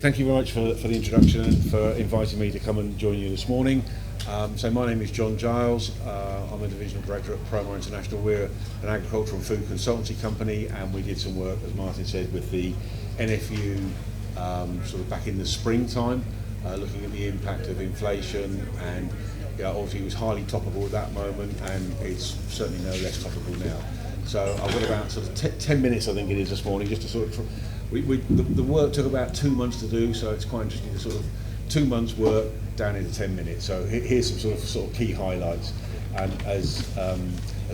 Thank you very much for the introduction and for inviting me to come and join you this morning. So my name is Giles. I'm a divisional director at Promar International. We're an agricultural and food consultancy company, and we did some work, as Martin said, with the NFU sort of back in the springtime, looking at the impact of inflation, and obviously it was highly topical at that moment, and it's certainly no less topical now. So I've got about sort of 10 minutes, I think it is, this morning, just to sort of the work took about 2 months to do, so it's quite interesting to sort of 2 months work down into 10 minutes. So here's some sort of key highlights. And as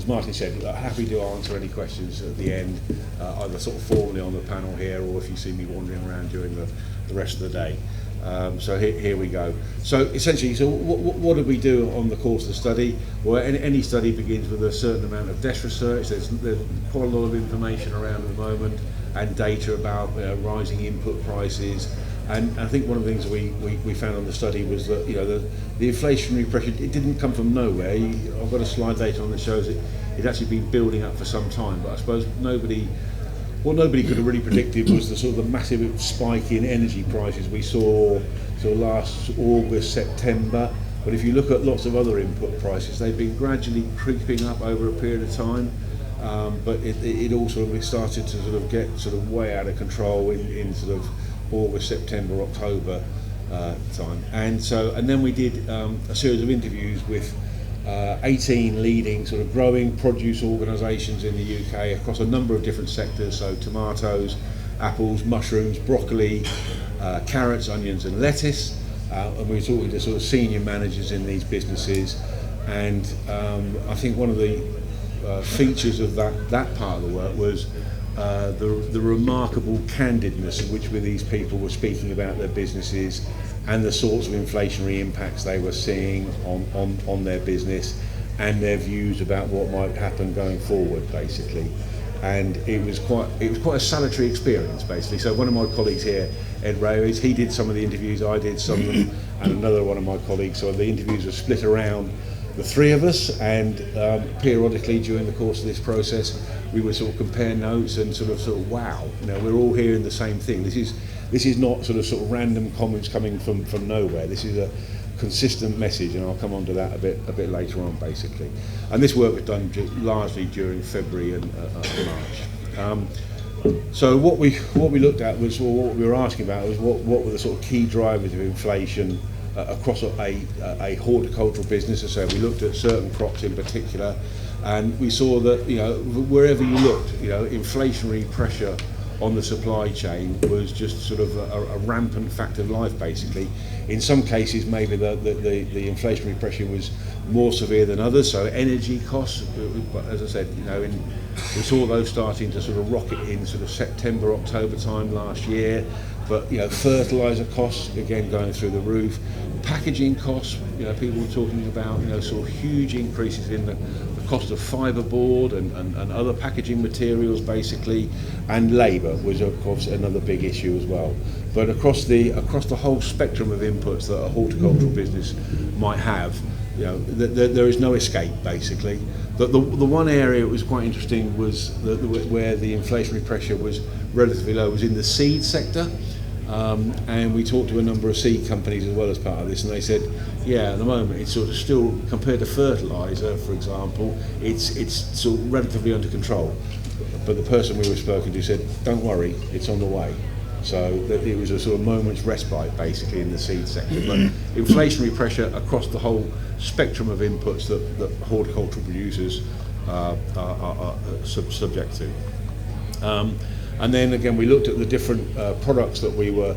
Martin said, happy to answer any questions at the end, either sort of formally on the panel here, or if you see me wandering around during the rest of the day. So here we go. So essentially, what did we do on the course of the study? Well, any study begins with a certain amount of desk research. There's quite a lot of information around at the moment, and data about rising input prices. And I think one of the things we found on the study was that the inflationary pressure, it didn't come from nowhere. I've got a slide later on that shows it's actually been building up for some time. But I suppose what nobody could have really predicted was the sort of the massive spike in energy prices we saw sort of last August, September. But if you look at lots of other input prices, they've been gradually creeping up over a period of time. But it all sort of started to sort of get sort of way out of control in sort of August, September, October time. And then we did a series of interviews with 18 leading sort of growing produce organisations in the UK across a number of different sectors, so tomatoes, apples, mushrooms, broccoli, carrots, onions and lettuce. And we were talking to sort of senior managers in these businesses, and I think one of the features of that part of the work was the remarkable candidness in which these people were speaking about their businesses and the sorts of inflationary impacts they were seeing on their business and their views about what might happen going forward, basically. And it was quite a salutary experience, basically. So one of my colleagues here, Ed Reyes, he did some of the interviews, I did some of them, and another one of my colleagues. So the interviews were split around the three of us, and periodically during the course of this process, we would sort of compare notes and sort of wow, we're all hearing the same thing. This is not sort of random comments coming from nowhere. This is a consistent message, and I'll come on to that a bit later on, basically. And this work was done largely during February and March. So what we looked at was, or what we were asking about was what were the sort of key drivers of inflation across a horticultural business. As I say, we looked at certain crops in particular, and we saw that wherever you looked, inflationary pressure on the supply chain was just sort of a rampant fact of life, basically. In some cases, maybe the inflationary pressure was more severe than others. So energy costs, as I said, we saw those starting to sort of rocket in sort of September, October time last year. But fertilizer costs again going through the roof. Packaging costs, people were talking about sort of huge increases in the cost of fiberboard and other packaging materials, basically, and labour was of course another big issue as well. But across the whole spectrum of inputs that a horticultural business might have, there is no escape, basically. The one area that was quite interesting was where the inflationary pressure was relatively low was in the seed sector. And we talked to a number of seed companies as well as part of this, and they said, at the moment it's sort of still, compared to fertiliser, for example, it's sort of relatively under control. But the person we were spoken to said, don't worry, it's on the way. So it was a sort of moment's respite, basically, in the seed sector. But inflationary pressure across the whole spectrum of inputs that horticultural producers are subject to. And then again, we looked at the different products that we were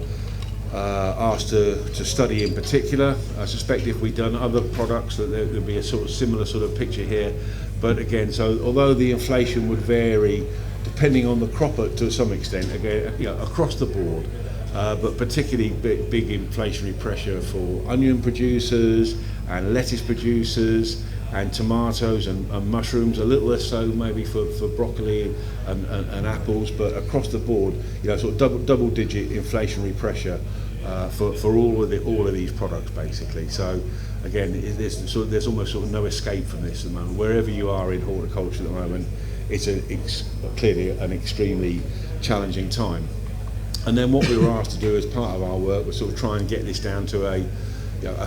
asked to study in particular. I suspect if we'd done other products that there would be a sort of similar sort of picture here. But again, so although the inflation would vary depending on the crop to some extent, again, across the board, but particularly big inflationary pressure for onion producers and lettuce producers and tomatoes and mushrooms, a little less so maybe for broccoli and apples, but across the board, sort of double-digit inflationary pressure for all of these products, basically. So again, there's almost sort of no escape from this at the moment. Wherever you are in horticulture at the moment, it's clearly an extremely challenging time. And then what we were asked to do as part of our work was sort of try and get this down to a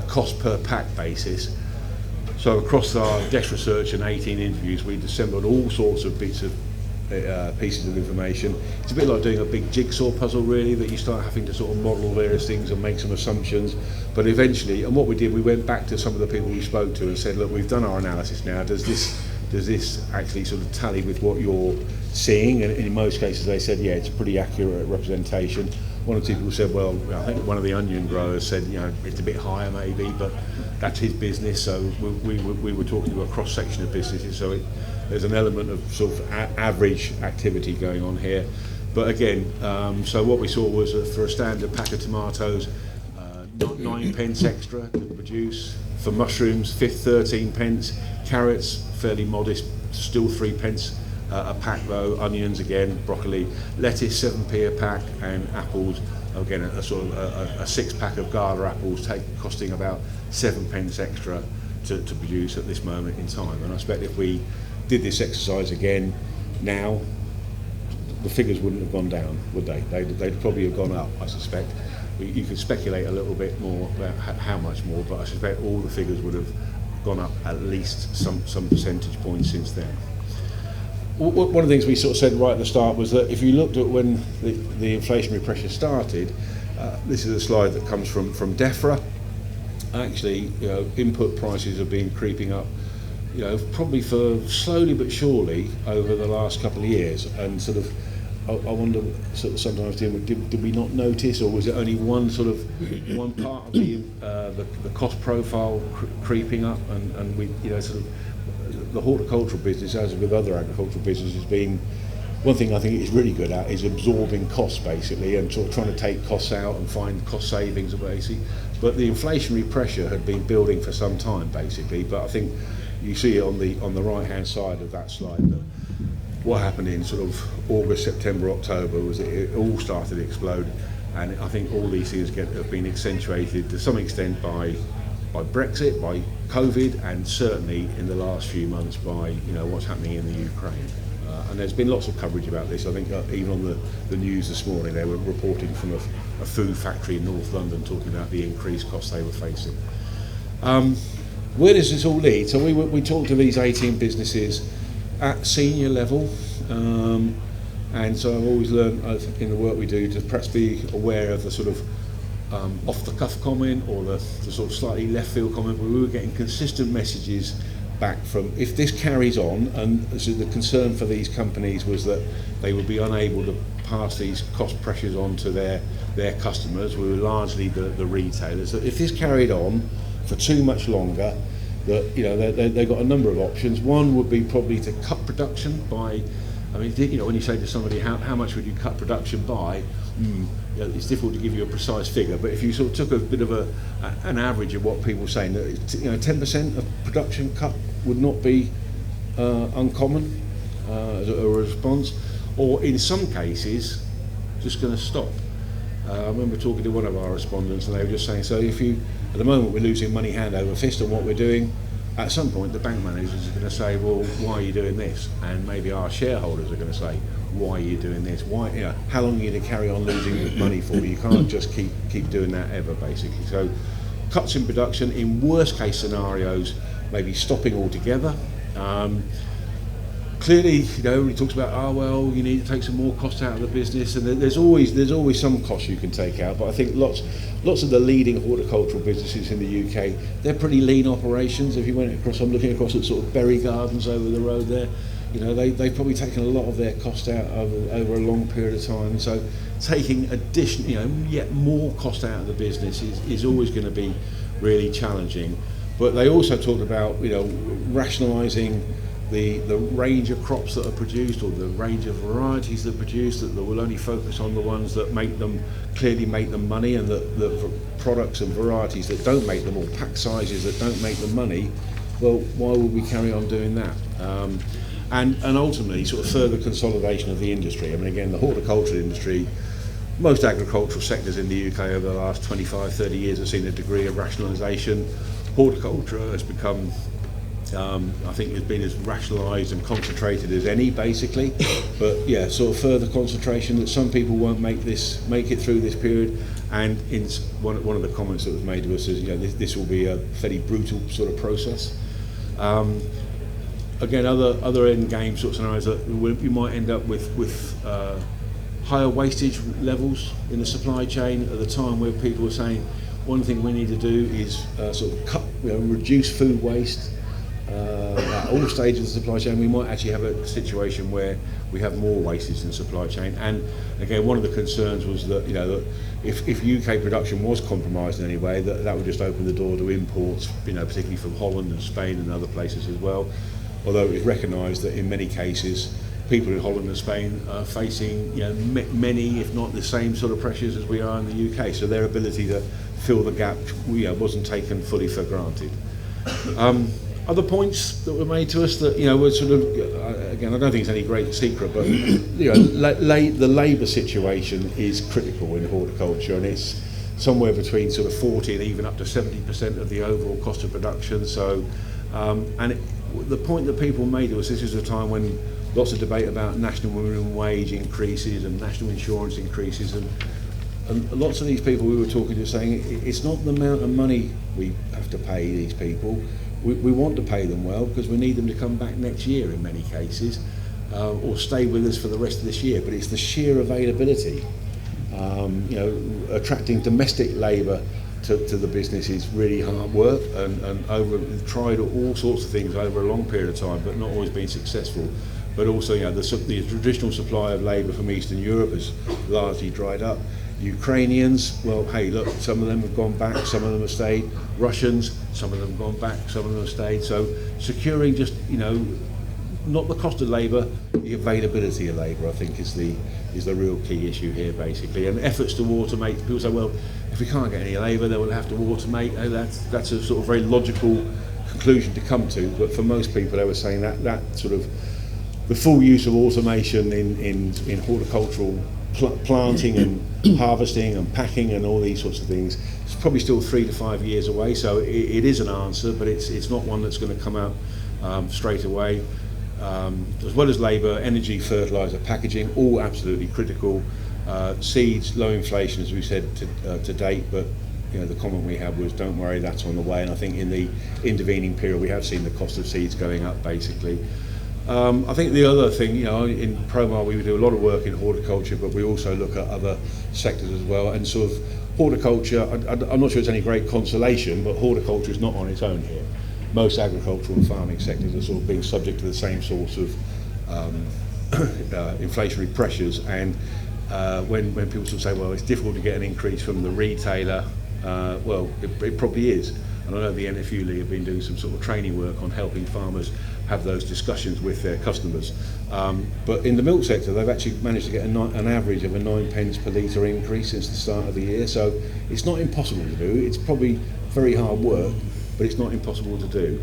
cost per pack basis. So across our desk research and 18 interviews, we'd assembled all sorts of bits of pieces of information. It's a bit like doing a big jigsaw puzzle, really, that you start having to sort of model various things and make some assumptions. But eventually, and what we did, we went back to some of the people we spoke to and said, look, we've done our analysis now. Does this actually sort of tally with what you're seeing? And in most cases, they said, yeah, it's a pretty accurate representation. One of the people said, well, I think one of the onion growers said, it's a bit higher maybe, but that's his business. So we were talking to a cross section of businesses. So there's an element of sort of average activity going on here. But again, so what we saw was for a standard pack of tomatoes, 9 pence extra to produce. For mushrooms, 13 pence. Carrots, fairly modest, still 3 pence a pack though. Onions again, broccoli, lettuce 7p a pack, and apples again a sort of a 6-pack of Gala apples costing about 7 pence extra to produce at this moment in time. And I expect if we did this exercise again now, the figures wouldn't have gone down, would they? They'd probably have gone up, I suspect. You could speculate a little bit more about how much more, but I suspect all the figures would have gone up at least some percentage points since then. One of the things we sort of said right at the start was that if you looked at when the inflationary pressure started, this is a slide that comes from Defra. Actually, input prices have been creeping up, probably for slowly but surely over the last couple of years, and sort of I wonder sort of sometimes did we not notice, or was it only one part of the cost profile creeping up, and we sort of the horticultural business, as with other agricultural businesses, being one thing I think it's really good at is absorbing costs basically, and sort of trying to take costs out and find cost savings basically. But the inflationary pressure had been building for some time basically. But I think you see it on the right hand side of that slide that what happened in sort of August, September, October was it all started to explode, and I think all these things have been accentuated to some extent by Brexit, by COVID, and certainly in the last few months by what's happening in the Ukraine. And there's been lots of coverage about this. I think even on the news this morning they were reporting from a food factory in North London talking about the increased costs they were facing. Where does this all lead? So we talked to these 18 businesses at senior level, and so I've always learned in the work we do to perhaps be aware of the sort of off-the-cuff comment or the sort of slightly left-field comment, but we were getting consistent messages back from, if this carries on, and so the concern for these companies was that they would be unable to pass these cost pressures on to their customers, who were largely the retailers, that if this carried on for too much longer, that they've got a number of options. One would be probably to cut production by, when you say to somebody how much would you cut production by, it's difficult to give you a precise figure, but if you sort of took a bit of an average of what people are saying, that 10% of production cut would not be uncommon as a response, or in some cases just going to stop. I remember talking to one of our respondents and they were just saying, so at the moment we're losing money hand over fist on what we're doing, at some point the bank managers are going to say, well, why are you doing this? And maybe our shareholders are going to say, why are you doing this? Why, how long are you going to carry on losing money for? You can't just keep doing that ever, basically. So cuts in production, in worst case scenarios, maybe stopping altogether. Clearly, everybody talks about, you need to take some more cost out of the business, and there's always some cost you can take out. But I think lots of the leading horticultural businesses in the UK, they're pretty lean operations. If you went across, I'm looking across at sort of Berry Gardens over the road there, they've probably taken a lot of their cost out over a long period of time. So taking yet more cost out of the business is always going to be really challenging. But they also talked about rationalising the range of crops that are produced, or the range of varieties that are produced, that will only focus on the ones that clearly make them money, and the products and varieties that don't make them, or pack sizes that don't make them money, well, why would we carry on doing that? And ultimately sort of further consolidation of the industry. Again, the horticultural industry, most agricultural sectors in the UK over the last 25, 30 years have seen a degree of rationalisation. Horticulture has become I think it's been as rationalised and concentrated as any, basically. But yeah, sort of further concentration that some people won't make it through this period. And in one of the comments that was made to us is, this will be a fairly brutal sort of process. Again, other end game sort of scenarios that you might end up with higher wastage levels in the supply chain at the time, where people are saying one thing we need to do is sort of reduce food waste at all stages of the supply chain. We might actually have a situation where we have more wastage in the supply chain. And again, one of the concerns was that that if UK production was compromised in any way, that would just open the door to imports, particularly from Holland and Spain and other places as well. Although it was recognised that in many cases, people in Holland and Spain are facing many, if not the same sort of pressures as we are in the UK. So their ability to fill the gap wasn't taken fully for granted. Other points that were made to us that were sort of, again, I don't think it's any great secret, but the labour situation is critical in horticulture, and it's somewhere between sort of 40 and even up to 70% of the overall cost of production. So, the point that people made to us, this is a time when lots of debate about national minimum wage increases and national insurance increases, and lots of these people we were talking to saying it's not the amount of money we have to pay these people. We want to pay them well because we need them to come back next year in many cases, or stay with us for the rest of this year. But it's the sheer availability. Attracting domestic labour to the business is really hard work, and we've tried all sorts of things over a long period of time, but not always been successful. But also, the traditional supply of labour from Eastern Europe has largely dried up. Ukrainians, well, hey, look, some of them have gone back, some of them have stayed. Russians, some of them have gone back, some of them have stayed. So securing just, not the cost of labour, the availability of labour, I think is the real key issue here, basically. And efforts to automate. People say, well, if we can't get any labour, then we'll have to automate. That's a sort of very logical conclusion to come to. But for most people, they were saying that sort of the full use of automation in horticultural planting and harvesting and packing and all these sorts of things, it's probably still 3 to 5 years away. So it is an answer, but it's not one that's going to come out straight away. As well as labour, energy, fertiliser, packaging, all absolutely critical. Seeds, low inflation, as we said to date, but the comment we had was, don't worry, that's on the way. And I think in the intervening period, we have seen the cost of seeds going up, basically. I think the other thing, in Promar we do a lot of work in horticulture, but we also look at other sectors as well. And sort of horticulture, I'm not sure it's any great consolation, but horticulture is not on its own here. Most agricultural and farming sectors are sort of being subject to the same sorts of inflationary pressures. And when people sort of say, well, it's difficult to get an increase from the retailer, well, it probably is. And I know the NFU League have been doing some sort of training work on helping farmers have those discussions with their customers. But in the milk sector, they've actually managed to get an average of a 9 pence per litre increase since the start of the year. So it's not impossible to do. It's probably very hard work, but it's not impossible to do.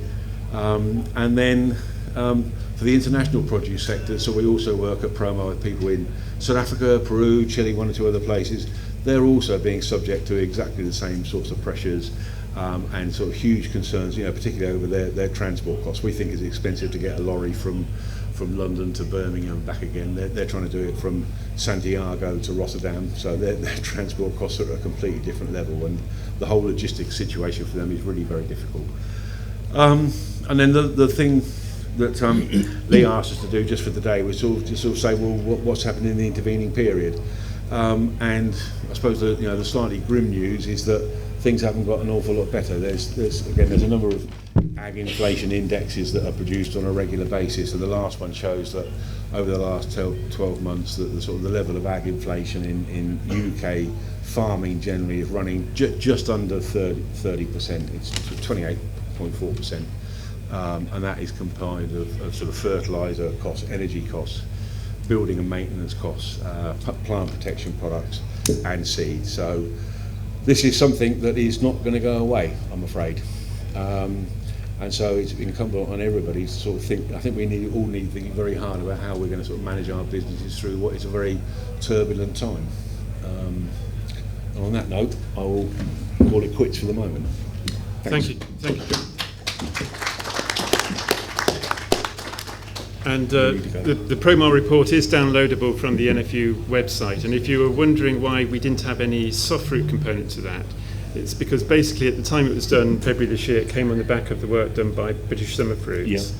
And then for the international produce sector, so we also work at Promar with people in South Africa, Peru, Chile, 1 or 2 other places. They're also being subject to exactly the same sorts of pressures. And sort of huge concerns, particularly over their transport costs. We think it's expensive to get a lorry from London to Birmingham and back again. They're trying to do it from Santiago to Rotterdam, so their transport costs are at a completely different level, and the whole logistics situation for them is really very difficult. And then the thing that Lee asked us to do just for the day was sort of say, well, what's happened in the intervening period? And I suppose the slightly grim news is that things haven't got an awful lot better. There's a number of ag inflation indexes that are produced on a regular basis, and the last one shows that over the last 12 months that the level of ag inflation in UK farming generally is running just under 30%. It's 28.4%, and that is comprised of sort of fertiliser costs, energy costs, building and maintenance costs, plant protection products, and seeds. So this is something that is not going to go away, I'm afraid. And so it's incumbent on everybody to sort of think. I think we all need to think very hard about how we're going to sort of manage our businesses through what is a very turbulent time. And on that note, I will call it quits for the moment. Thanks. Thank you. And the Promar report is downloadable from the NFU website. And if you were wondering why we didn't have any soft root component to that, it's because basically at the time it was done, February this year, it came on the back of the work done by British Summer Fruits.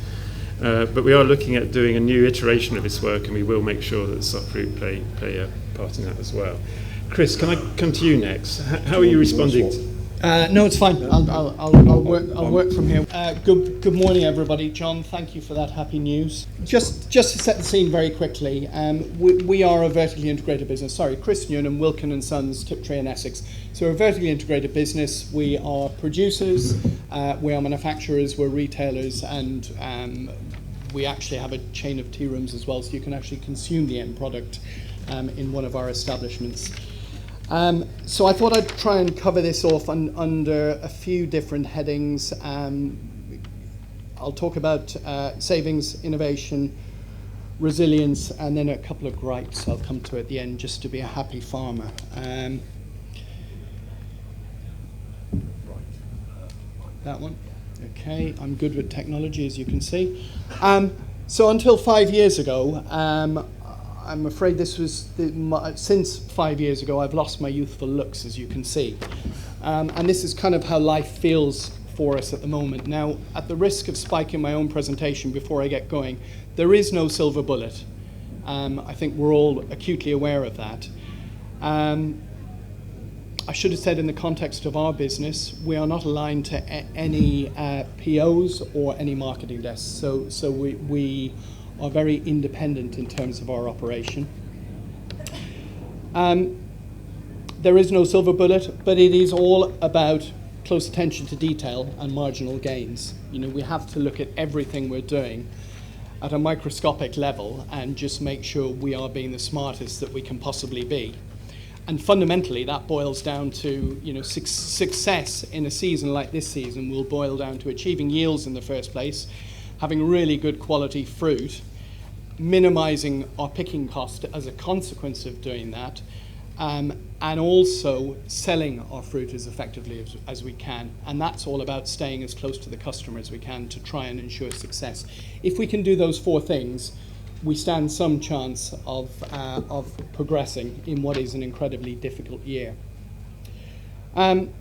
Yeah. But we are looking at doing a new iteration of this work, and we will make sure that soft fruit play a part in that as well. Chris, can I come to you next? How are you responding? No, it's fine. I'll work from here. Good morning, everybody. John, thank you for that happy news. Just to set the scene very quickly, we are a vertically integrated business. Sorry, Chris Newenham, Wilkin and Sons, Tiptree and Essex. So we're a vertically integrated business. We are producers, we are manufacturers, we're retailers, and we actually have a chain of tea rooms as well, so you can actually consume the end product in one of our establishments. So I thought I'd try and cover this off under a few different headings. I'll talk about savings, innovation, resilience, and then a couple of gripes I'll come to at the end, just to be a happy farmer. That one. Okay, I'm good with technology, as you can see. So until 5 years ago, I'm afraid this was, since 5 years ago, I've lost my youthful looks, as you can see. And this is kind of how life feels for us at the moment. Now, at the risk of spiking my own presentation before I get going, there is no silver bullet. I think we're all acutely aware of that. I should have said, in the context of our business, we are not aligned to any POs or any marketing desks. So we are very independent in terms of our operation. There is no silver bullet, but it is all about close attention to detail and marginal gains. You know, we have to look at everything we're doing at a microscopic level and just make sure we are being the smartest that we can possibly be. And fundamentally, that boils down to, you know, success in a season like this season will boil down to achieving yields in the first place, having really good quality fruit, minimizing our picking cost as a consequence of doing that, and also selling our fruit as effectively as we can. And that's all about staying as close to the customer as we can to try and ensure success. If we can do those four things, we stand some chance of progressing in what is an incredibly difficult year. In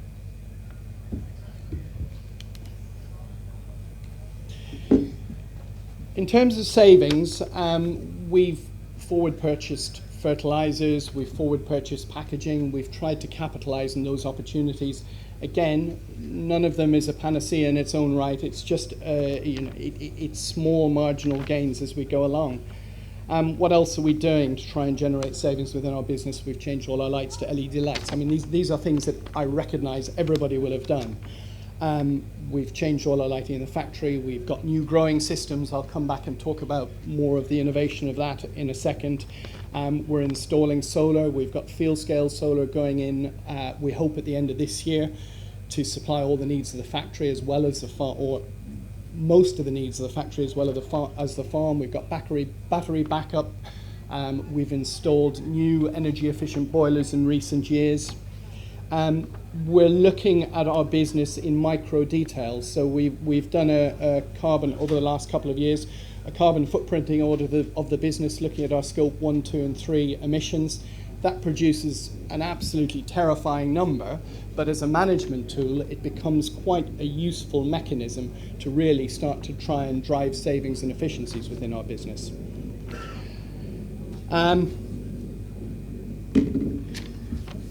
terms of savings, we've forward purchased fertilizers, we've forward purchased packaging, we've tried to capitalize on those opportunities. Again, none of them is a panacea in its own right. It's just it's small marginal gains as we go along. What else are we doing to try and generate savings within our business? We've changed all our lights to LED lights. I mean, these are things that I recognize everybody will have done. We've changed all our lighting in the factory. We've got new growing systems. I'll come back and talk about more of the innovation of that in a second. We're installing solar. We've got field scale solar going in, we hope at the end of this year, to supply all the needs of the factory as well as the farm, or most of the needs of the factory as well as the farm. We've got battery backup. We've installed new energy efficient boilers in recent years. We're looking at our business in micro details. So we've done a carbon, over the last couple of years, a carbon footprinting audit of the business, looking at our scope 1, 2 and 3 emissions. That produces an absolutely terrifying number, but as a management tool, it becomes quite a useful mechanism to really start to try and drive savings and efficiencies within our business.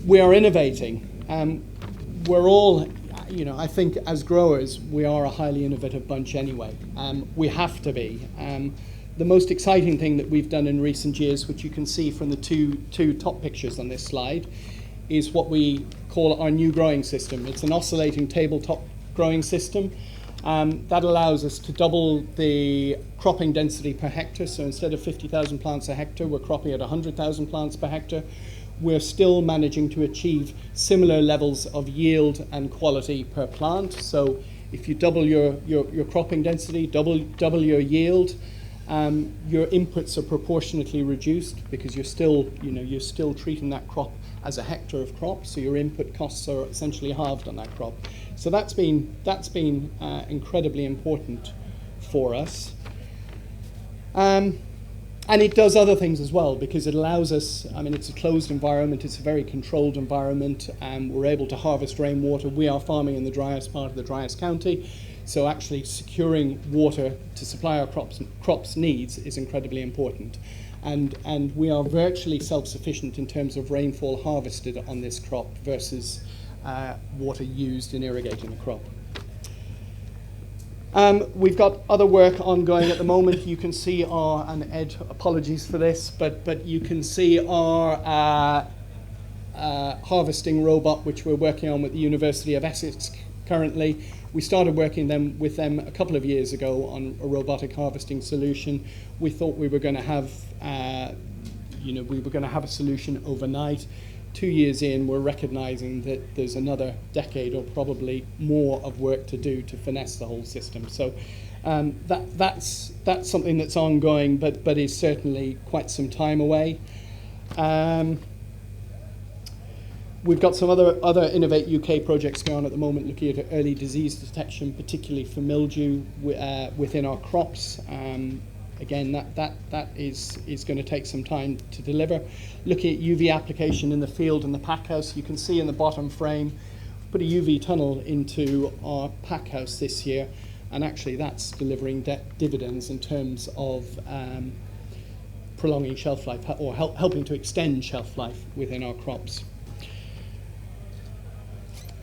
We are innovating. We're all, you know, I think as growers, we are a highly innovative bunch anyway. We have to be. The most exciting thing that we've done in recent years, which you can see from the two top pictures on this slide, is what we call our new growing system. It's an oscillating tabletop growing system. That allows us to double the cropping density per hectare. So instead of 50,000 plants a hectare, we're cropping at 100,000 plants per hectare. We're still managing to achieve similar levels of yield and quality per plant. So if you double your cropping density, double your yield, your inputs are proportionately reduced because you're still treating that crop as a hectare of crop, so your input costs are essentially halved on that crop. So that's been incredibly important for us. And it does other things as well, because it allows us, I mean, it's a closed environment, it's a very controlled environment, and we're able to harvest rainwater. We are farming in the driest part of the driest county, so actually securing water to supply our crops needs is incredibly important. And we are virtually self-sufficient in terms of rainfall harvested on this crop versus water used in irrigating the crop. We've got other work ongoing at the moment. You can see our, and Ed, apologies for this, but you can see our harvesting robot, which we're working on with the University of Essex currently. We started working with them a couple of years ago on a robotic harvesting solution. We thought we were going to have, we were going to have a solution overnight. 2 years in, we're recognizing that there's another decade or probably more of work to do to finesse the whole system. So that's something that's ongoing, but is certainly quite some time away. We've got some other Innovate UK projects going on at the moment, looking at early disease detection, particularly for mildew within our crops. Again, that is going to take some time to deliver. Looking at UV application in the field and the pack house, you can see in the bottom frame, put a UV tunnel into our pack house this year, and actually that's delivering dividends in terms of prolonging shelf life, or helping to extend shelf life within our crops.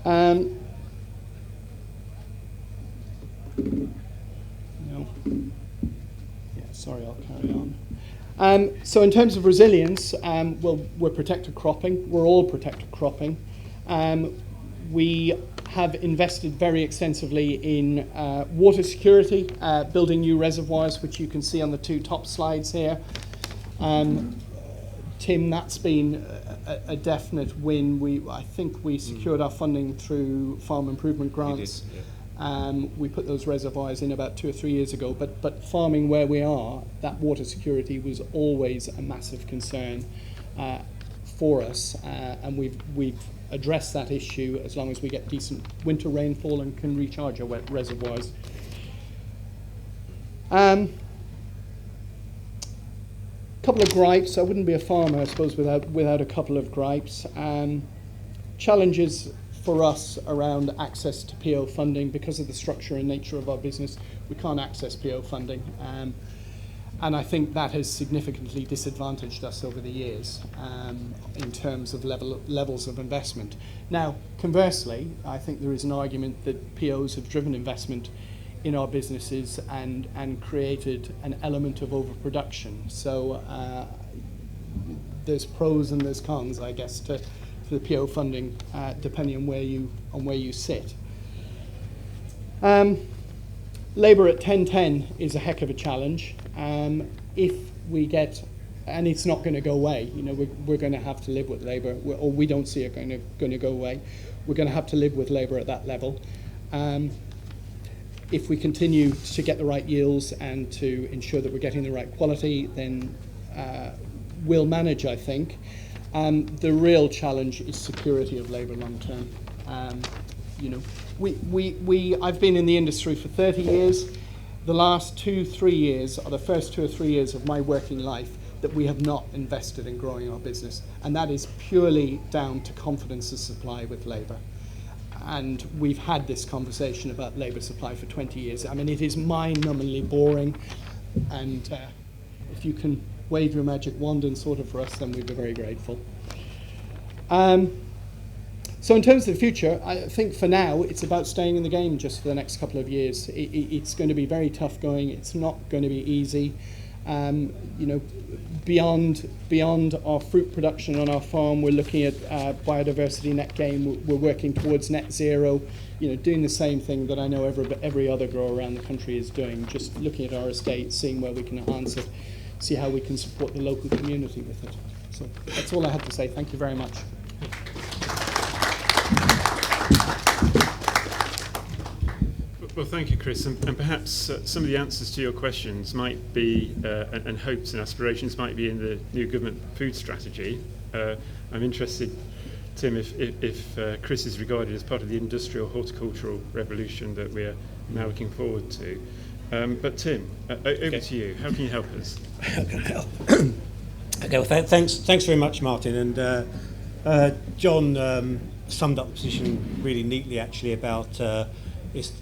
No. Sorry, I'll carry on. So in terms of resilience, well, we're protected cropping. We're all protected cropping. We have invested very extensively in water security, building new reservoirs, which you can see on the two top slides here. Tim, that's been a definite win. I think we secured our funding through farm improvement grants. We did, yeah. We put those reservoirs in about 2 or 3 years ago, but farming where we are, that water security was always a massive concern for us, and we've addressed that issue as long as we get decent winter rainfall and can recharge our wet reservoirs. Couple of gripes. I wouldn't be a farmer, I suppose, without a couple of gripes. Challenges for us around access to PO funding. Because of the structure and nature of our business, we can't access PO funding. And I think that has significantly disadvantaged us over the years in terms of levels of investment. Now, conversely, I think there is an argument that POs have driven investment in our businesses and created an element of overproduction. So there's pros and there's cons, I guess, to the PO funding, depending on where you sit. Labour at 1010 is a heck of a challenge. If we get, and it's not going to go away, we're going to have to live with labour, or we don't see it going to go away. We're going to have to live with labour at that level. If we continue to get the right yields and to ensure that we're getting the right quality, then we'll manage, I think. The real challenge is security of labour long term. I've been in the industry for 30 years. The last 2-3 years are the first 2 or 3 years of my working life that we have not invested in growing our business, and that is purely down to confidence of supply with labour. And we've had this conversation about labour supply for 20 years. I mean, it is mind-numbingly boring, and if you can wave your magic wand and sort it for us, then we'd be very grateful. So in terms of the future, I think for now it's about staying in the game just for the next couple of years. It's going to be very tough going. It's not going to be easy. Beyond our fruit production on our farm, we're looking at biodiversity net gain. We're working towards net zero, doing the same thing that I know every other grower around the country is doing, just looking at our estate, seeing where we can enhance it, see how we can support the local community with it. So that's all I had to say. Thank you very much. Well, thank you, Chris. And perhaps some of the answers to your questions might be, and hopes and aspirations might be in the new government food strategy. I'm interested, Tim, if Chris is regarded as part of the industrial horticultural revolution that we're now looking forward to. But Tim, over to you. How can you help us? How can I help? Okay, well, thanks very much, Martin. And John summed up the position really neatly, actually, about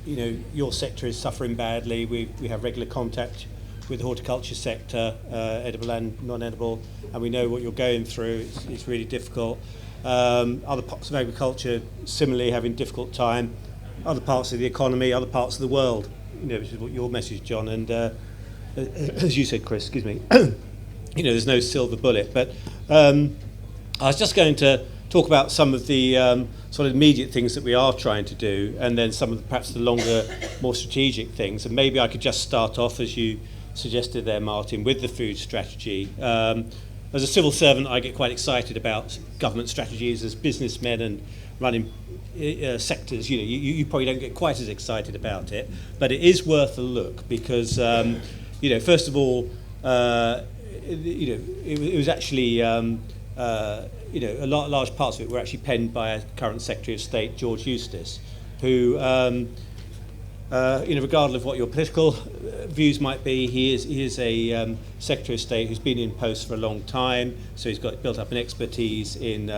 your sector is suffering badly. We have regular contact with the horticulture sector, edible and non-edible, and we know what you're going through. It's really difficult. Other parts of agriculture similarly having a difficult time. Other parts of the economy, other parts of the world, which is what your message, John. And as you said, Chris, excuse me, there's no silver bullet. But I was just going to talk about some of the sort of immediate things that we are trying to do, and then some of perhaps the longer, more strategic things. And maybe I could just start off, as you suggested there, Martin, with the food strategy. As a civil servant, I get quite excited about government strategies. As businessmen and running sectors, you probably don't get quite as excited about it, but it is worth a look because, first of all, it was actually, large parts of it were actually penned by our current Secretary of State, George Eustace, who, regardless of what your political views might be, he is a Secretary of State who's been in post for a long time, so he's got built up an expertise in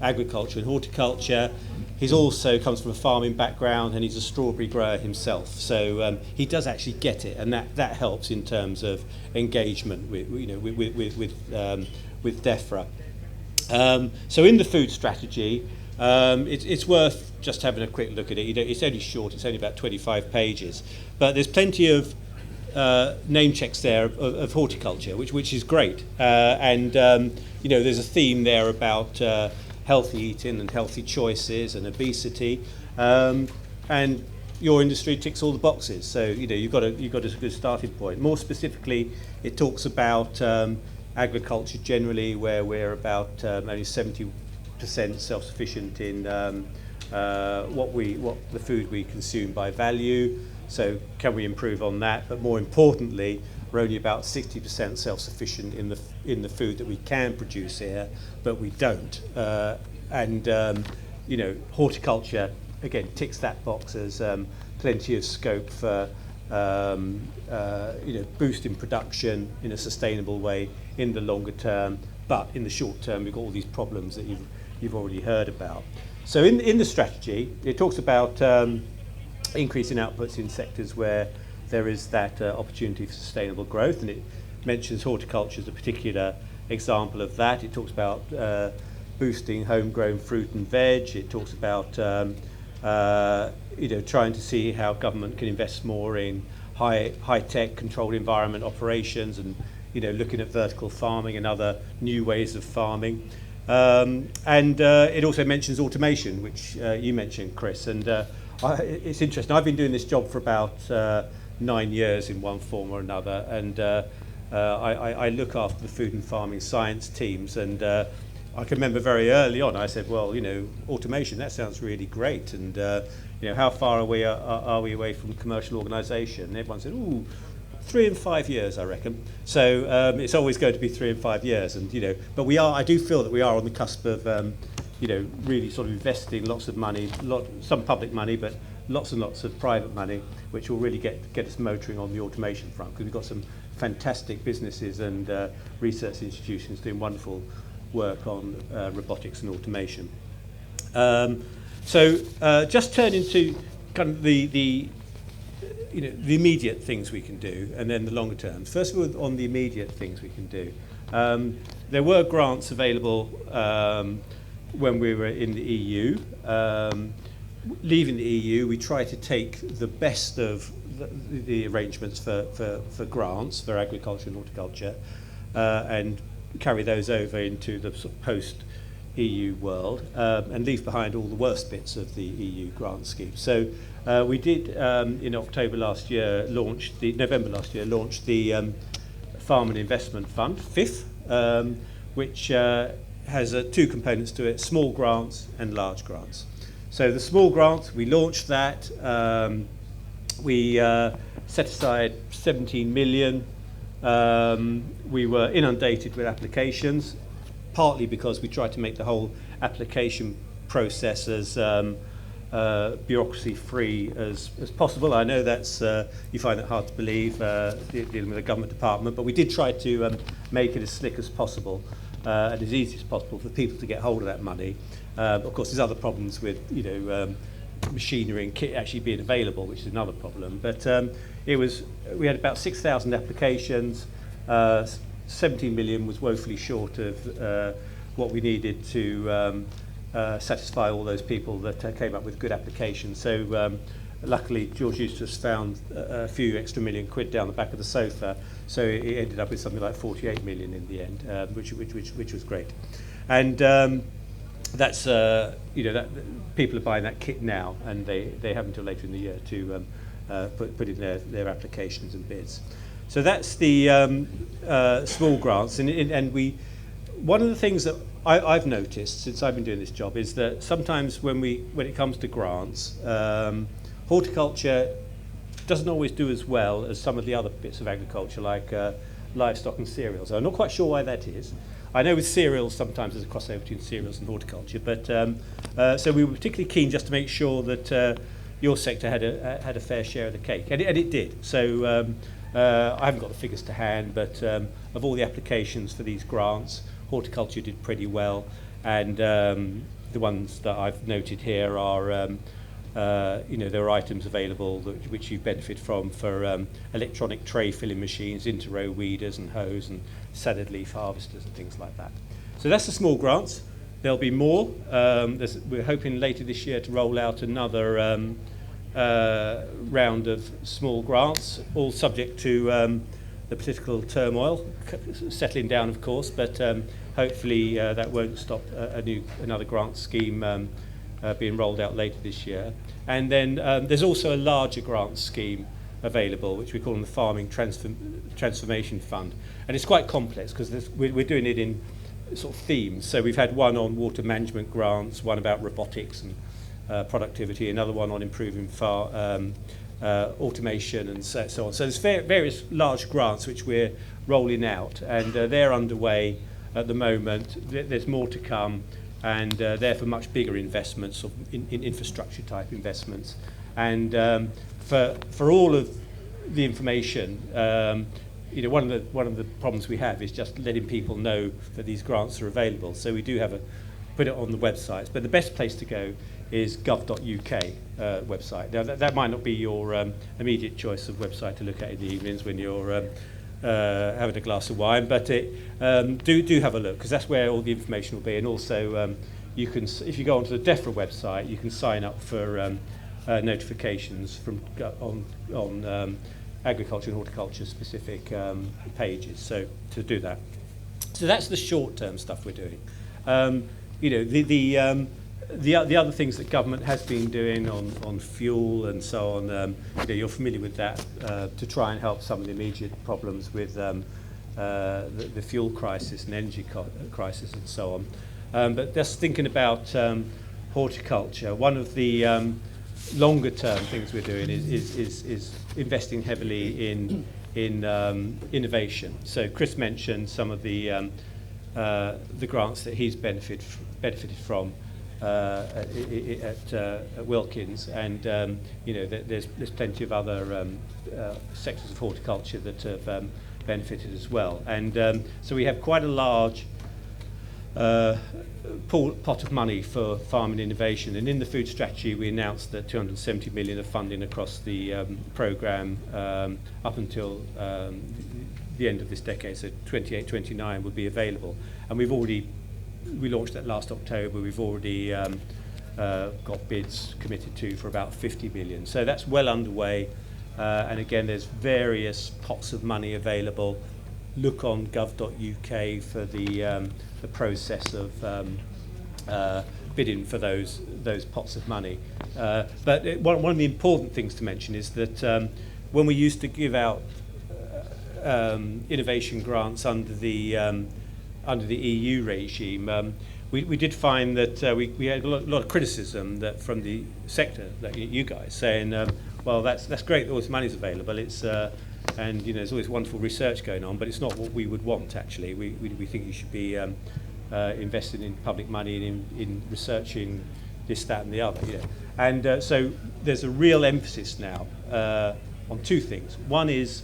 agriculture and horticulture. He's also comes from a farming background, and he's a strawberry grower himself. So he does actually get it, and that helps in terms of engagement with Defra. So in the food strategy, it's worth just having a quick look at it. It's only short; it's only about 25 pages, but there's plenty of name checks there of horticulture, which is great. There's a theme there about healthy eating and healthy choices and obesity, and your industry ticks all the boxes. So you've got a good starting point. More specifically, it talks about agriculture generally, where we're about only 70% self-sufficient in what the food we consume by value. So can we improve on that? But more importantly, we're only about 60% self-sufficient in the food that we can produce here, but we don't. Horticulture again ticks that box as plenty of scope for boosting production in a sustainable way in the longer term. But in the short term, we've got all these problems that you've already heard about. So in the strategy, it talks about increasing outputs in sectors where there is that opportunity for sustainable growth, and it mentions horticulture as a particular example of that. It talks about boosting homegrown fruit and veg. It talks about trying to see how government can invest more in high-tech controlled environment operations, and looking at vertical farming and other new ways of farming. It also mentions automation, which you mentioned, Chris. And it's interesting. I've been doing this job for about 9 years in one form or another, and I look after the food and farming science teams, and I can remember very early on I said, well, automation, that sounds really great, and how far away are we away from commercial organisation? And everyone said, 3 and 5 years, I reckon. So it's always going to be 3 and 5 years, and but I do feel that we are on the cusp of really sort of investing lots of money, some public money, but lots and lots of private money, which will really get us motoring on the automation front, because we've got some fantastic businesses and research institutions doing wonderful work on robotics and automation. Just turning to kind of the immediate things we can do, and then the longer terms. First of all, on the immediate things we can do. There were grants available when we were in the EU. Leaving the EU, we try to take the best of the arrangements for grants for agriculture and horticulture and carry those over into the sort of post-EU world and leave behind all the worst bits of the EU grant scheme. So we did, in November last year, launched the Farm and Investment Fund, FIF, which has 2 components to it, small grants and large grants. So the small grants, we launched that. We set aside 17 million. We were inundated with applications, partly because we tried to make the whole application process as bureaucracy-free as possible. I know that's you find it hard to believe dealing with a government department, but we did try to make it as slick as possible and as easy as possible for people to get hold of that money. Of course, there's other problems with machinery and kit actually being available, which is another problem. But we had about 6,000 applications. 17 million was woefully short of what we needed to satisfy all those people that came up with good applications. So luckily George Eustace found a few extra £1 million down the back of the sofa, so it ended up with something like 48 million in the end, which was great. And that's that people are buying that kit now, and they have until later in the year to put in their applications and bids. So that's the small grants, and we. One of the things that I've noticed since I've been doing this job is that sometimes when it comes to grants, horticulture doesn't always do as well as some of the other bits of agriculture, like livestock and cereals. I'm not quite sure why that is. I know with cereals sometimes there's a crossover between cereals and horticulture, but so we were particularly keen just to make sure that your sector had a fair share of the cake, and it did. So I haven't got the figures to hand, but of all the applications for these grants, horticulture did pretty well, and the ones that I've noted here are, there are items available which you benefit from for electronic tray filling machines, inter-row weeders and hoes and salad leaf harvesters and things like that. So that's the small grants. There'll be more. We're hoping later this year to roll out another round of small grants, all subject to the political turmoil settling down, of course, but hopefully that won't stop another grant scheme being rolled out later this year. And then there's also a larger grant scheme available, which we call the Farming Transformation Fund, and it's quite complex because we're doing it in sort of themes. So we've had one on water management grants, one about robotics and productivity, another one on improving automation and so on. So there's various large grants which we're rolling out, and they're underway at the moment. There's more to come, and they're for much bigger investments, in infrastructure type investments. And for all of the information, one of the problems we have is just letting people know that these grants are available. So we do put it on the websites, but the best place to go is gov.uk website. Now that might not be your immediate choice of website to look at in the evenings when you're having a glass of wine, but do have a look, because that's where all the information will be. And also you can, if you go onto the Defra website, you can sign up for notifications on agriculture and horticulture specific pages. So to do that. So that's the short-term stuff we're doing. The other things that government has been doing on fuel and so on, you're familiar with that, to try and help some of the immediate problems with the fuel crisis and energy crisis and so on. But just thinking about horticulture, one of the longer term things we're doing is investing heavily in innovation. So Chris mentioned some of the grants that he's benefited from at Wilkins, and there's plenty of other sectors of horticulture that have benefited as well. And so we have quite a large pot of money for farming innovation, and in the food strategy we announced that 270 million of funding across the programme up until the end of this decade, so 28-29 will be available. And we launched that last October. We've already got bids committed to for about 50 million. So that's well underway. And again, there's various pots of money available. Look on gov.uk for the process of bidding for those pots of money. But one of the important things to mention is that when we used to give out innovation grants under the EU regime, we did find that we had a lot of criticism from the sector, that you guys, saying, well, that's great that all this money's available. It's and there's always wonderful research going on, but it's not what we would want. Actually, we think you should be investing in public money in researching this, that, and the other. And so there's a real emphasis now on two things. One is,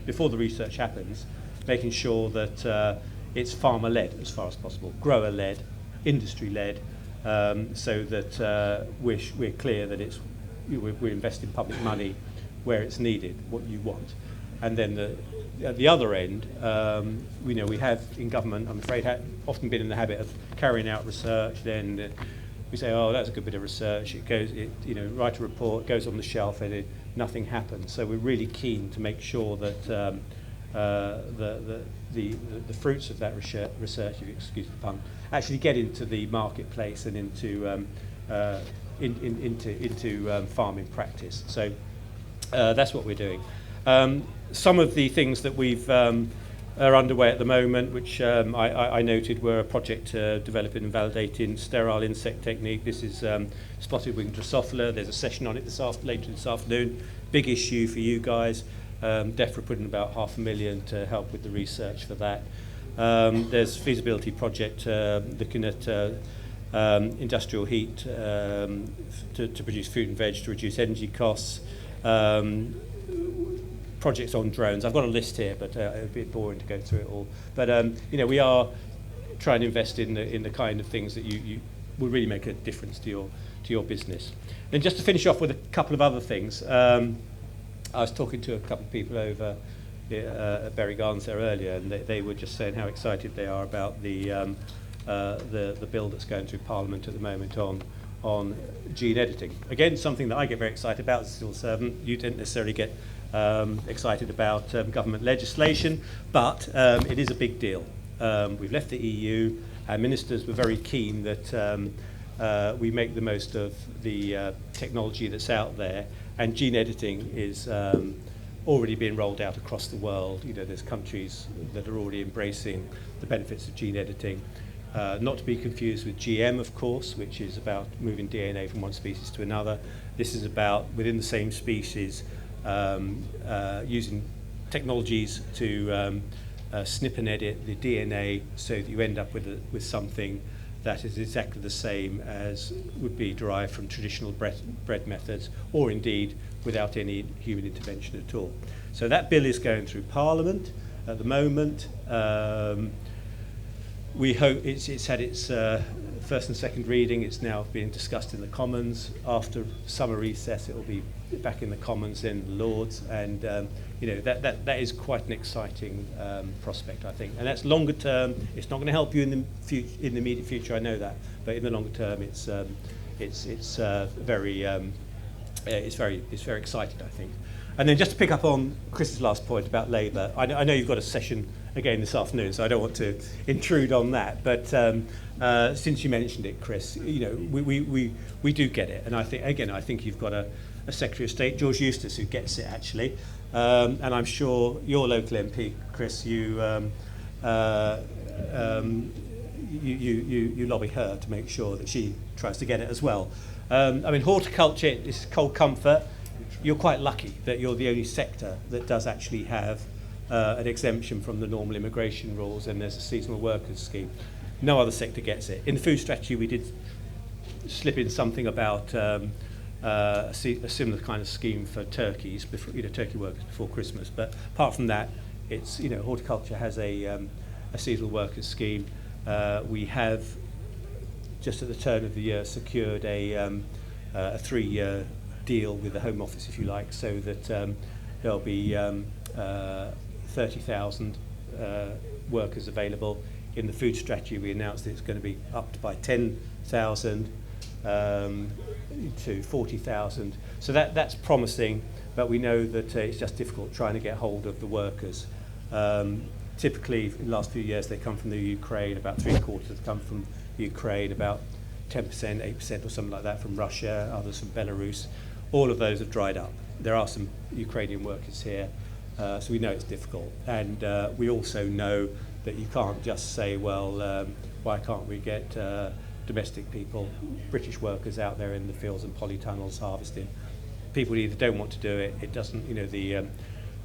before the research happens, making sure that it's farmer-led as far as possible, grower-led, industry-led, so that we're clear that we're investing public money where it's needed, what you want. And then at the other end, we have in government, I'm afraid, often been in the habit of carrying out research. Then we say, oh, that's a good bit of research. Write a report, goes on the shelf, and nothing happens. So we're really keen to make sure that the fruits of that research, if you excuse the pun, actually get into the marketplace and into farming practice. So that's what we're doing. Some of the things that we've are underway at the moment, which I noted, were a project developing and validating sterile insect technique. This is spotted wing Drosophila. There's a session on it later this afternoon. Big issue for you guys. Defra put in about $500,000 to help with the research for that. There's a feasibility project looking at industrial heat to produce fruit and veg to reduce energy costs. Projects on drones. I've got a list here, but it would be boring to go through it all. But we are trying to invest in the kind of things that you will really make a difference to your business. And just to finish off with a couple of other things. I was talking to a couple of people over at Bury Gardens there earlier, and they were just saying how excited they are about the bill that's going through Parliament at the moment on gene editing. Again, something that I get very excited about as a civil servant. You didn't necessarily get excited about government legislation, but it is a big deal. We've left the EU. Our ministers were very keen that we make the most of the technology that's out there, and gene editing is already being rolled out across the world. There's countries that are already embracing the benefits of gene editing. Not to be confused with GM, of course, which is about moving DNA from one species to another. This is about, within the same species, using technologies to snip and edit the DNA so that you end up with something that is exactly the same as would be derived from traditional bred methods, or indeed without any human intervention at all. So that bill is going through Parliament at the moment. We hope it's had its first and second reading. It's now being discussed in the Commons. After summer recess, it will be back in the Commons, then the Lords, and that is quite an exciting prospect, I think. And that's longer term. It's not going to help you in the immediate future. I know that, but in the longer term, it's very exciting, I think. And then just to pick up on Chris's last point about Labour, I know you've got a session again this afternoon, so I don't want to intrude on that. But since you mentioned it, Chris, we do get it, and I think you've got a Secretary of State, George Eustace, who gets it actually, and I'm sure your local MP, Chris, you lobby her to make sure that she tries to get it as well. Horticulture is cold comfort. You're quite lucky that you're the only sector that does actually have an exemption from the normal immigration rules, and there's a seasonal workers scheme. No other sector gets it. In the food strategy, we did slip in something about a similar kind of scheme for turkeys, turkey workers before Christmas. But apart from that, it's horticulture has a seasonal workers scheme. We have just at the turn of the year secured a 3-year deal with the Home Office, if you like, so that there'll be 30,000 workers available. In the food strategy, we announced that it's going to be upped by 10,000 to 40,000. So that's promising, but we know that it's just difficult trying to get hold of the workers. Typically, in the last few years, they come from the Ukraine. About 3/4 have come from Ukraine, about 10%, 8% or something like that from Russia, others from Belarus. All of those have dried up. There are some Ukrainian workers here, so we know it's difficult. And we also know that you can't just say, well, why can't we get domestic people, British workers out there in the fields and polytunnels harvesting? People either don't want to do it, it doesn't,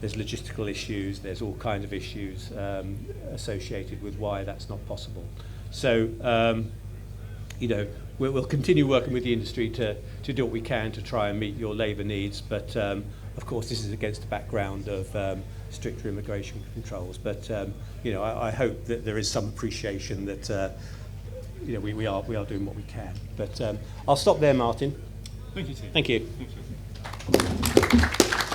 there's logistical issues, there's all kinds of issues associated with why that's not possible. So, we'll continue working with the industry to do what we can to try and meet your labour needs. But of course, this is against the background of stricter immigration controls. But you know, I hope that there is some appreciation that you know, we are doing what we can. But I'll stop there, Martin. Thank you, Tim. Thank you. Thank you.